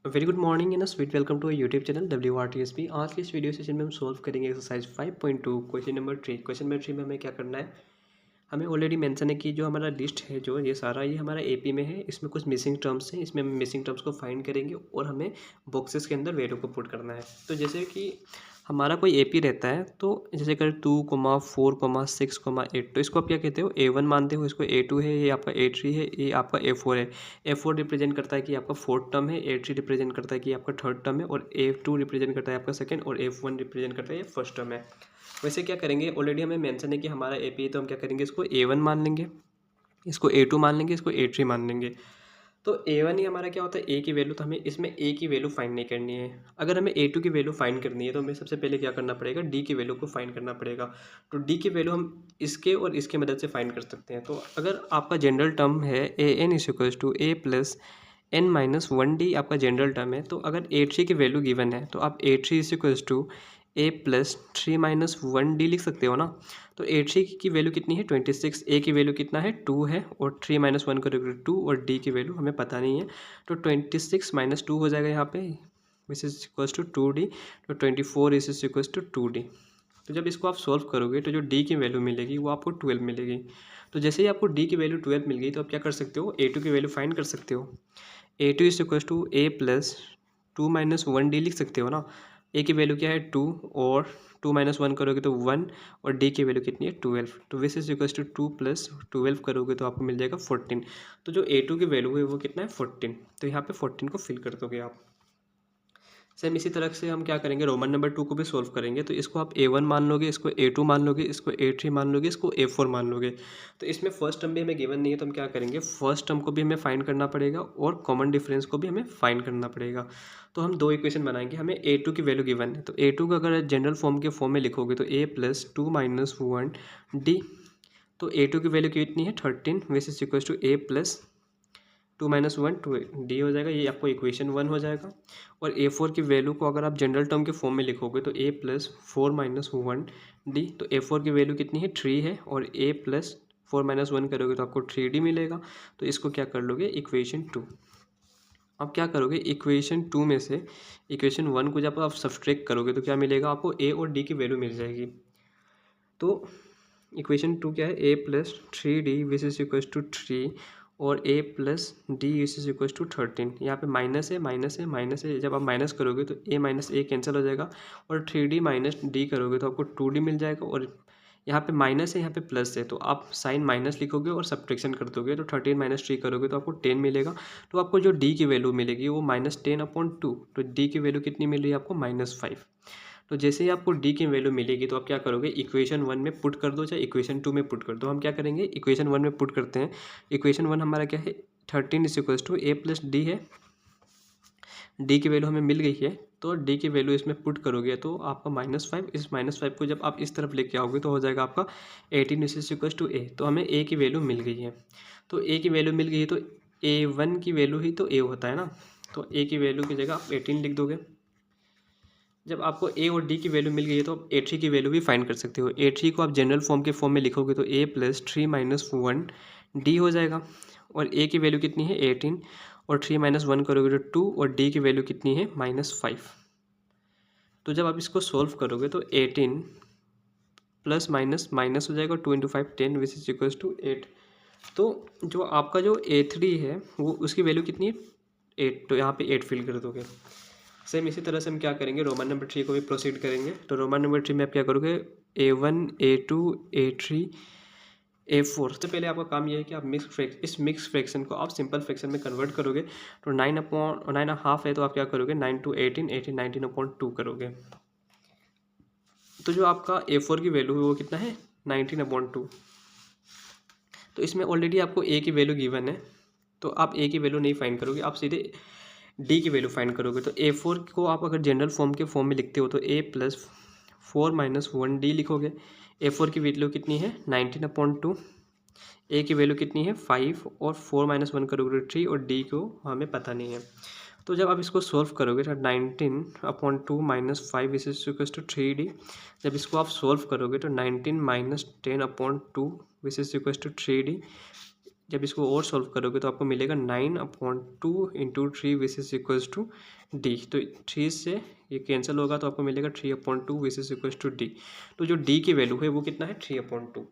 Very good morning and sweet welcome to YouTube channel WRTSP। आज के इस video session में हम सॉल्व करेंगे exercise 5.2 question number 3। Question number 3 में हमें क्या करना है, हमें ऑलरेडी मेंशन है कि जो हमारा लिस्ट है जो ये सारा ये हमारा एपी में है, इसमें कुछ मिसिंग टर्म्स हैं, इसमें हम मिसिंग टर्म्स को फाइंड करेंगे और हमें बॉक्सेस के अंदर वैल्यू को पुट करना है। तो जैसे कि हमारा कोई एपी रहता है, तो जैसे कर 2,4,6,8, तो इसको आप क्या कहते हो, A1 मानते हो, इसको A2 है, ये आपका A3 है, ये आपका A4 है। A4 रिप्रेजेंट करता है कि आपका फोर्थ टर्म है, A3 रिप्रेजेंट करता है कि आपका थर्ड टर्म है, और A2 रिप्रेजेंट करता है आपका सेकंड, और F1 रिप्रेजेंट करता है ये फर्स्ट टर्म है। वैसे क्या करेंगे, ऑलरेडी हमें मेंशन है कि हमारा एपी है, तो हम क्या करेंगे, इसको A1 मान लेंगे, इसको A2 मान लेंगे, इसको A3 मान लेंगे। तो A1 ही हमारा क्या होता है, ए की वैल्यू, तो हमें इसमें ए की वैल्यू फाइंड नहीं करनी है। अगर हमें A2 की वैल्यू फाइंड करनी है तो हमें सबसे पहले क्या करना पड़ेगा, डी की वैल्यू को फाइंड करना पड़ेगा। तो डी की वैल्यू हम इसके और इसके मदद से फाइंड कर सकते हैं। तो अगर आपका जनरल टर्म है AN=A+N-1D, आपका जनरल टर्म है, तो अगर A3 की वैल्यू गिवन है तो आप A3=A+3-1D लिख सकते हो ना। तो A3 की वैल्यू कितनी है, 26, ए की वैल्यू कितना है, 2 है, और 3 - 1 करोगे 2, और डी की वैल्यू हमें पता नहीं है, तो 26 - 2 हो जाएगा यहाँ पे, विच इज इक्वल्स टू 2D। तो 24 इज इक्वल्स टू 2D। तो जब इसको आप सॉल्व करोगे तो जो डी की वैल्यू मिलेगी वो आपको 12 मिलेगी। तो जैसे ही आपको डी की वैल्यू 12 मिल गई तो आप क्या कर सकते हो, A2 की वैल्यू फाइंड कर सकते हो। A2 is equals to A+2-1D लिख सकते हो ना। ए की वैल्यू क्या है, 2, और 2 - 1 करोगे तो 1, और डी की वैल्यू कितनी है, 12। तो विच इज इक्वल्स टू 2 + 12 करोगे तो आपको मिल जाएगा 14। तो जो A2 की वैल्यू है वो कितना है, 14। तो यहाँ पे 14 को फिल कर दोगे आप। सेम इसी तरह से हम क्या करेंगे, रोमन नंबर 2 को भी सोल्व करेंगे। तो इसको आप A1 मान लोगे, इसको A2 मान लोगे, इसको A3 मान लोगे, इसको A4 मान लोगे। तो इसमें फर्स्ट टर्म भी हमें गिवन नहीं है, तो हम क्या करेंगे, फर्स्ट टर्म को भी हमें फाइंड करना पड़ेगा और कॉमन डिफरेंस को भी हमें फाइंड करना पड़ेगा। तो हम दो इक्वेशन बनाएंगे, हमें A2 की वैल्यू गिवन है, तो A2 को अगर जनरल फॉर्म के फॉर्म में लिखोगे तो A+2-1D। तो A2 की वैल्यू कितनी है, 13, विच is equal to A+2 - 1 2D हो जाएगा, ये आपको इक्वेशन 1 हो जाएगा। और A4 की वैल्यू को अगर आप जनरल टर्म के फॉर्म में लिखोगे तो A+4 - 1D। तो A4 की वैल्यू कितनी है, 3 है, और A+4 - 1 करोगे तो आपको 3D मिलेगा। तो इसको क्या कर लोगे, इक्वेशन 2। अब क्या करोगे, इक्वेशन 2 में से इक्वेशन 1 को जब आप सब्सट्रैक्ट करोगे तो क्या मिलेगा आपको, A और D की वैल्यू मिल जाएगी। तो इक्वेशन 2 क्या है, A+3D which is equal to 3, और A+D इज इक्वल टू 13। यहाँ पे माइनस है, माइनस है, माइनस है, जब आप माइनस करोगे तो A - A कैंसिल हो जाएगा, और 3D - D करोगे तो आपको 2D मिल जाएगा। और यहाँ पे माइनस है, यहाँ पे प्लस है, तो आप साइन माइनस लिखोगे और सब्ट्रैक्शन कर दोगे, तो 13 - 3 करोगे तो आपको 10 मिलेगा। तो आपको जो D की वैल्यू मिलेगी वो -10/2। तो D की वैल्यू कितनी मिल रही है आपको, -5। तो जैसे ही आपको डी की वैल्यू मिलेगी तो आप क्या करोगे, इक्वेशन 1 में पुट कर दो, चाहे इक्वेशन 2 में पुट कर दो। हम क्या करेंगे, इक्वेशन 1 में पुट करते हैं। इक्वेशन 1 हमारा क्या है, 13 इज इक्वल्स टू A+D है, डी की वैल्यू हमें मिल गई है, तो डी की वैल्यू इसमें पुट करोगे तो आपका -5, इस -5 को जब आप इस तरफ लेके आओगे तो हो जाएगा आपका 18 इज इक्वल्स टू A। तो हमें A की वैल्यू मिल गई है। तो A की वैल्यू मिल गई है तो A1 की वैल्यू ही तो A होता है ना। तो A की वैल्यू की जगह आप 18 लिख दोगे। जब आपको ए और डी की वैल्यू मिल गई है तो आप A3 की वैल्यू भी फाइंड कर सकते हो। A3 को आप जनरल फॉर्म के फॉर्म में लिखोगे तो A+3 - 1D हो जाएगा, और ए की वैल्यू कितनी है, 18, और 3 - 1 करोगे तो 2, और डी की वैल्यू कितनी है, -5। तो जब आप इसको सोल्व करोगे तो 18 प्लस माइनस माइनस हो जाएगा, 2 × 5 10 विच इज इक्वल्स टू 8। तो जो आपका जो A3 है वो उसकी वैल्यू कितनी है, 8, तो यहाँ पे 8 फिल कर दोगे। सेम इसी तरह से हम क्या करेंगे, रोमन नंबर 3 को भी प्रोसीड करेंगे। तो रोमन नंबर 3 में आप क्या करोगे, A1 A2 A3 A4। सबसे पहले आपका काम यह है कि आप इस मिक्स फ्रैक्शन को आप सिंपल फ्रैक्शन में कन्वर्ट करोगे। तो 9/9.5 है, तो आप क्या करोगे, 9 × 18 18 19/2 करोगे। तो जो आपका A4 की वैल्यू है वो कितना है, 19/2। तो इसमें ऑलरेडी आपको ए की वैल्यू गिवन है, तो आप ए की वैल्यू नहीं फाइंड करोगे, आप सीधे डी की वैल्यू फाइंड करोगे। तो A4 को आप अगर जनरल फॉर्म के फॉर्म में लिखते हो तो A+4 - 1D लिखोगे। A4 की वैल्यू कितनी है, 19/2। ए की वैल्यू कितनी है, 5, और 4 - 1 करोगे तो 3, और डी को हमें पता नहीं है। तो जब आप इसको सोल्व करोगे तो 19/2 - 5 इज इक्वल टू 3D। जब इसको आप सोल्व करोगे तो 19 - 10/2 विच इज इक्वल टू 3D। जब इसको और सॉल्व करोगे तो आपको मिलेगा 9/2 into 3 which is equals to D. तो 3 से ये कैंसिल होगा तो आपको मिलेगा 3/2 which is equals to D. तो जो डी की वैल्यू है वो कितना है 3/2।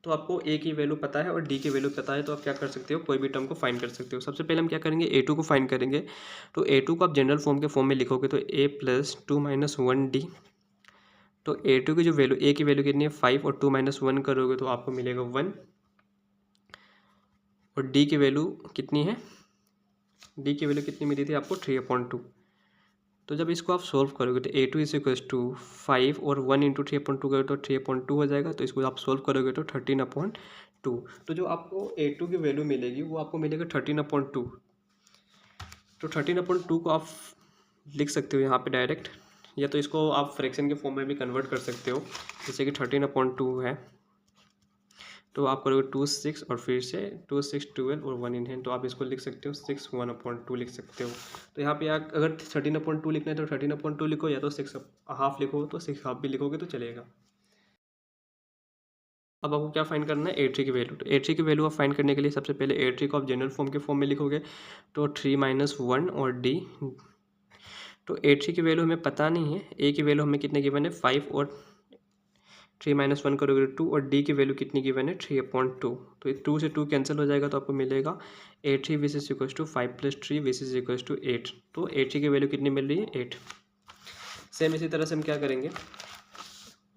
तो आपको ए की वैल्यू पता है और डी की वैल्यू पता है, तो आप क्या कर सकते हो, कोई भी टर्म को फाइंड कर सकते हो। सबसे पहले हम क्या करेंगे, ए टू को फाइंड करेंगे। तो ए टू को आप जनरल फॉर्म के फॉर्म में लिखोगे तो ए प्लस 2 - 1 डी। तो ए टू की जो वैल्यू, ए की वैल्यू कितनी है 5 और 2 - 1 करोगे तो आपको मिलेगा 1। और डी की वैल्यू कितनी है, डी की वैल्यू कितनी मिली थी आपको 3/2। तो जब इसको आप सोल्व करोगे तो ए टू इज इक्वल्स टू 5 और 1 इंटू 3/2 करोगे तो 3/2 हो जाएगा। तो इसको आप सोल्व करोगे तो 13/2। तो जो आपको ए टू की वैल्यू मिलेगी वो आपको मिलेगा 13/2। तो 13/2 को आप लिख सकते हो यहाँ पे डायरेक्ट, या तो इसको आप फ्रैक्शन के फॉर्म में भी कन्वर्ट कर सकते हो। जैसे कि 13/2 है तो आप करोगे 2 6 और फिर से 2 6 12 और 1 इन हैंड, तो आप इसको लिख सकते हो 6 1/2 लिख सकते हो। तो यहाँ पे आप अगर 13/2 लिखना है तो 13/2 लिखो, या तो 6.5 लिखो तो 6.5 भी लिखोगे तो चलेगा। अब आपको क्या फाइंड करना है, ए थ्री की वैल्यू। तो ए थ्री की वैल्यू आप फाइंड करने के लिए सबसे पहले ए थ्री को आप जनरल फॉर्म के फॉर्म में लिखोगे तो 3 - 1 और डी। तो ए थ्री की वैल्यू हमें पता नहीं है, ए की वैल्यू हमें कितने गिवन है 5 और 3 - 1 करोगे तो 2, और डी की वैल्यू कितनी गिवन है 3/2। तो 2 से 2 कैंसिल हो जाएगा तो आपको मिलेगा A three which is equals to 5 + 3 which is equals to 8। तो ए थ्री की वैल्यू कितनी मिल रही है 8। सेम इसी तरह से हम क्या करेंगे,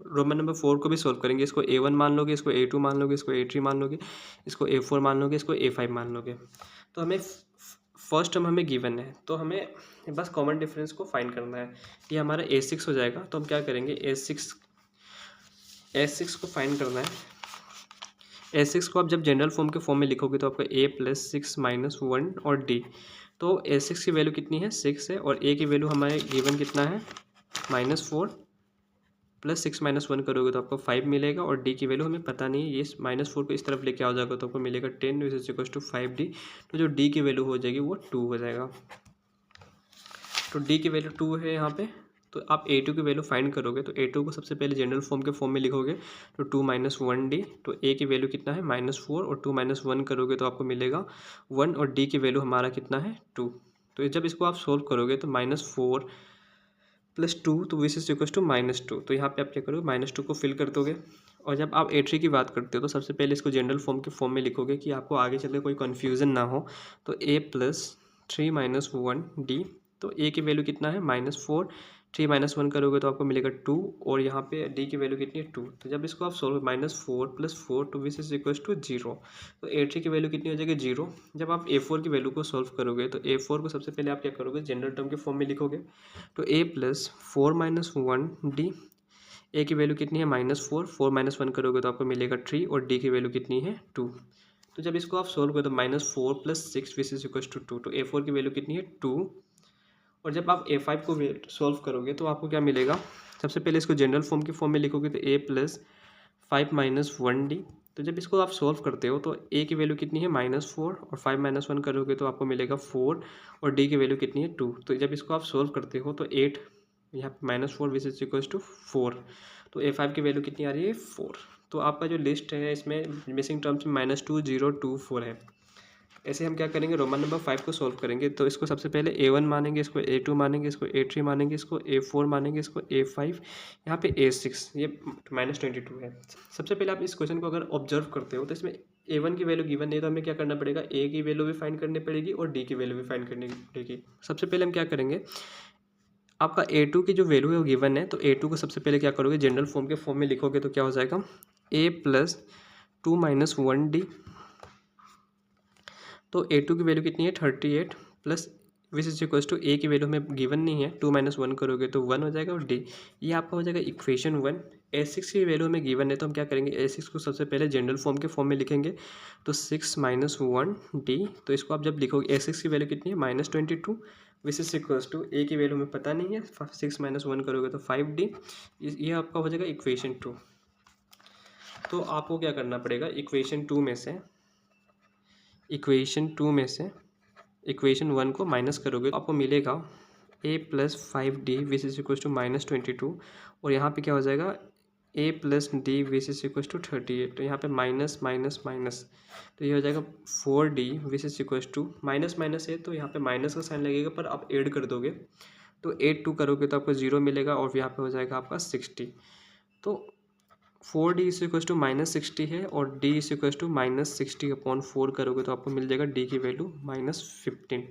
रोमन नंबर 4 को भी सोल्व करेंगे। इसको A1 मान लोगे, इसको A2 मान लोगे, इसको A3 मान लोगे, इसको A4 मान लोगे, इसको A5 मान लोगे। तो हमें फर्स्ट टर्म हमें गिवन है तो हमें बस कॉमन डिफरेंस को फाइंड करना है। ये हमारा A6 हो जाएगा। तो हम क्या करेंगे, A6 को फाइंड करना है। A6 को आप जब जनरल फॉर्म के फॉर्म में लिखोगे तो आपका A + 6 - 1 और D। तो A6 की वैल्यू कितनी है 6 है, और A की वैल्यू हमारे गिवन कितना है -4 + 6 - 1 करोगे तो आपको 5 मिलेगा, और डी की वैल्यू हमें पता नहीं है। ये -4 को इस तरफ लेके आ जाएगा तो आपको मिलेगा 10 विच इज इक्वल्स टू 5D। तो जो डी की वैल्यू हो जाएगी वो 2 हो जाएगा। तो डी की वैल्यू 2 है यहाँ पे। तो आप A2 की वैल्यू फाइंड करोगे तो A2 को सबसे पहले जनरल फॉर्म के फॉर्म में लिखोगे तो 2 - 1D। तो A की वैल्यू कितना है -4 और 2 - 1 करोगे तो आपको मिलेगा 1, और डी की वैल्यू हमारा कितना है 2। तो जब इसको आप सोल्व करोगे तो -4 + 2 तो विच इज इक्वल्स टू -2। तो यहाँ पे आप क्या करोगे -2 को फिल कर दोगे। और जब आप A3 की बात करते हो तो सबसे पहले इसको जनरल फॉर्म के फॉर्म में लिखोगे कि आपको आगे चल के कोई कन्फ्यूज़न ना हो। तो A + 3 - 1D। तो A की वैल्यू कितना है -4, 3 - 1 करोगे तो आपको मिलेगा 2, और यहाँ पे D की वैल्यू कितनी है 2। तो जब इसको आप सोल्व -4 + 4 तो विच इज इक्वल्स टू 0। तो A3 की वैल्यू कितनी हो जाएगी 0। जब आप A4 की वैल्यू को सोल्व करोगे तो A4 को सबसे पहले आप क्या करोगे, जनरल टर्म के फॉर्म में लिखोगे। तो A + 4 - 1D। ए की वैल्यू कितनी है -4, 4 - 1 करोगे तो आपको मिलेगा 3, और डी की वैल्यू कितनी है 2। तो जब इसको आप सोल्व करो तो -4 + 6 विच इज इक्वल्स टू 2। तो A4 की वैल्यू कितनी है 2। और जब आप A5 को सोल्व करोगे तो आपको क्या मिलेगा, सबसे पहले इसको जनरल फॉर्म के फॉर्म में लिखोगे तो A + 5 - 1D। तो जब इसको आप सोल्व करते हो तो A की वैल्यू कितनी है -4, और 5 - 1 करोगे तो आपको मिलेगा 4, और D की वैल्यू कितनी है 2। तो जब इसको आप सोल्व करते हो तो 8, यहाँ पे -4 विच इज इक्वल्स टू 4। तो A5 की वैल्यू कितनी आ रही है 4। तो आपका जो लिस्ट है इसमें मिसिंग टर्म्स में -2 0 2 4 है। ऐसे हम क्या करेंगे, रोमन नंबर 5 को सोल्व करेंगे। तो इसको सबसे पहले A1 मानेंगे, इसको A2 मानेंगे, इसको A3 मानेंगे, इसको A4 मानेंगे, इसको A5, यहाँ पे A6, ये -22 है। सबसे पहले आप इस क्वेश्चन को अगर ऑब्जर्व करते हो तो इसमें A1 की वैल्यू गिवन नहीं, तो हमें क्या करना पड़ेगा, A की वैल्यू भी फाइंड करनी पड़ेगी और D की वैल्यू भी फाइंड करनी पड़ेगी। सबसे पहले हम क्या करेंगे, आपका A2 की जो वैल्यू है वो गिवन है। तो A2 को सबसे पहले क्या करोगे, जनरल फॉर्म के फॉर्म में लिखोगे तो क्या हो जाएगा, A + 2 - 1D। तो A2 की वैल्यू कितनी है 38 plus which is equals to A की वैल्यू हमें गिवन नहीं है, 2 - 1 करोगे तो 1 हो जाएगा, और D ये आपका हो जाएगा इक्वेशन 1। A6 की वैल्यू हमें गिवन है तो हम क्या करेंगे, A6 को सबसे पहले जनरल फॉर्म के फॉर्म में लिखेंगे। तो 6 - 1D। तो इसको आप जब लिखोगे A6 की वैल्यू कितनी है -22 which is equals to A की वैल्यू हमें पता नहीं है, 6 - 1 करोगे तो 5D। ये आपका हो जाएगा इक्वेशन 2। तो आपको क्या करना पड़ेगा, इक्वेशन 2 में से इक्वेशन 1 को माइनस करोगे तो आपको मिलेगा A + 5D which is equals to -22, और यहाँ पे क्या हो जाएगा A plus D which is equal to 38। तो यहाँ पे माइनस माइनस माइनस, तो ये हो जाएगा 4D which is equal to minus minus है तो यहाँ पे माइनस का साइन लगेगा, पर आप ऐड कर दोगे तो 8 2 करोगे तो आपको 0 मिलेगा और यहाँ पे हो जाएगा आपका 60। तो 4D इज इक्वल टू -60 है और D इज इक्वल टू -60/4 करोगे तो आपको मिल जाएगा D की वैल्यू -15।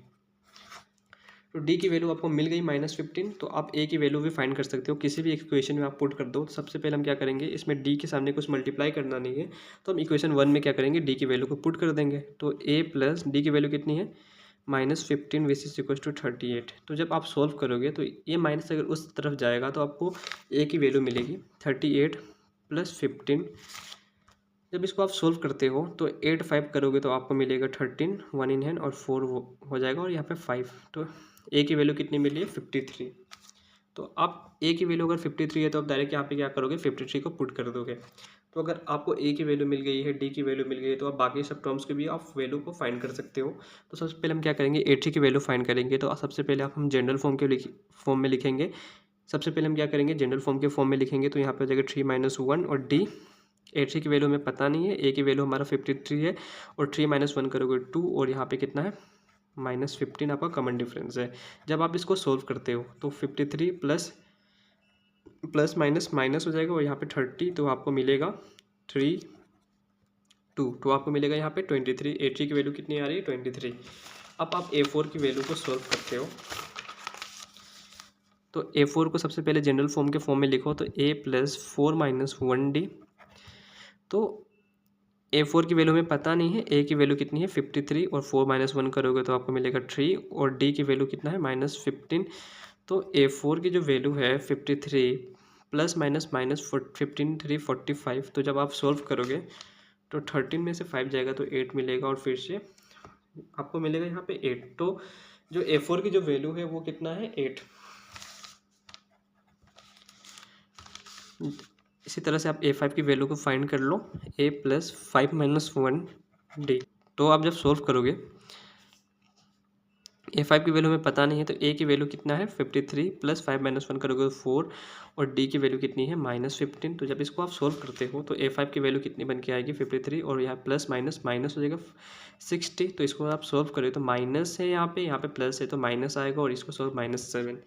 तो डी की वैल्यू आपको मिल गई -15। तो आप ए की वैल्यू भी फाइंड कर सकते हो, किसी भी इक्वेशन में आप पुट कर दो। तो सबसे पहले हम क्या करेंगे, इसमें डी के सामने कुछ मल्टीप्लाई करना नहीं है, तो हम इक्वेशन 1 में क्या करेंगे, डी की वैल्यू को पुट कर देंगे। तो ए प्लस डी की वैल्यू कितनी है, -15 विच इज इक्वल टू 38। तो जब आप सोल्व करोगे तो ये माइनस अगर उस तरफ जाएगा तो आपको ए की वैल्यू मिलेगी 38 + 15। जब इसको आप सोल्व करते हो तो 8 5 करोगे तो आपको मिलेगा 13, 1 इन हैंड और 4 हो जाएगा और यहाँ पे 5। तो ए की वैल्यू कितनी मिली है, 53। तो आप ए की वैल्यू अगर 53 है तो आप डायरेक्ट यहाँ पे क्या करोगे, 53 को पुट कर दोगे। तो अगर आपको ए की वैल्यू मिल गई है, डी की वैल्यू मिल गई है, तो आप बाकी सब टर्म्स के भी आप वैल्यू को फाइंड कर सकते हो। तो सबसे पहले हम क्या करेंगे, 80 की वैल्यू फाइंड करेंगे। तो सबसे पहले आप हम जनरल फॉर्म में लिखेंगे। सबसे पहले हम क्या करेंगे, जनरल फॉर्म के फॉर्म में लिखेंगे। तो यहाँ पे हो जाएगा 3 - 1 और डी। 80 की वैल्यू हमें पता नहीं है, ए की वैल्यू हमारा 53 है और 3 - 1 करोगे 2 और यहाँ पे कितना है, -15 आपका कॉमन डिफरेंस है। जब आप इसको सोल्व करते हो तो 53 प्लस माइनस माइनस हो जाएगा और यहाँ पे 30, तो आपको मिलेगा 3 2, तो आपको मिलेगा यहाँ पे 23। 80 की वैल्यू कितनी आ रही है, 23। अब आप A4 की वैल्यू को सोल्व करते हो तो A4 को सबसे पहले जनरल फॉर्म के फॉर्म में लिखो। तो A + 4 - 1D। तो A4 की वैल्यू हमें पता नहीं है, ए की वैल्यू कितनी है 53 और 4 - 1 करोगे तो आपको मिलेगा 3 और डी की वैल्यू कितना है -15। तो A4 की जो वैल्यू है 53 प्लस माइनस माइनस 15 3 45। तो जब आप सोल्व करोगे तो 13 में से 5 जाएगा तो 8 मिलेगा और फिर से आपको मिलेगा यहाँ पे 8। तो जो A4 की जो वैल्यू है वो कितना है, 8। इसी तरह से आप A5 की वैल्यू को फाइंड कर लो, A + 5 - 1D। तो आप जब सोल्व करोगे, A5 की वैल्यू हमें पता नहीं है तो A की वैल्यू कितना है 53 प्लस 5 - 1 करोगे तो 4 और D की वैल्यू कितनी है -15। तो जब इसको आप सोल्व करते हो तो A5 की वैल्यू कितनी बन के आएगी 53 और यहाँ प्लस माइनस माइनस हो जाएगा 60। तो इसको आप सोल्व करें तो माइनस है यहाँ पे प्लस है तो माइनस आएगा और इसको सोल्व -7।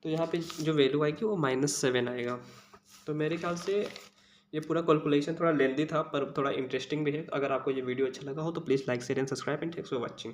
तो यहाँ पे जो वैल्यू आएगी वो -7 आएगा। तो मेरे ख्याल से ये पूरा कैलकुलेशन थोड़ा लेंदी था पर थोड़ा इंटरेस्टिंग भी है। अगर आपको ये वीडियो अच्छा लगा हो तो please like share and subscribe and thanks for watching.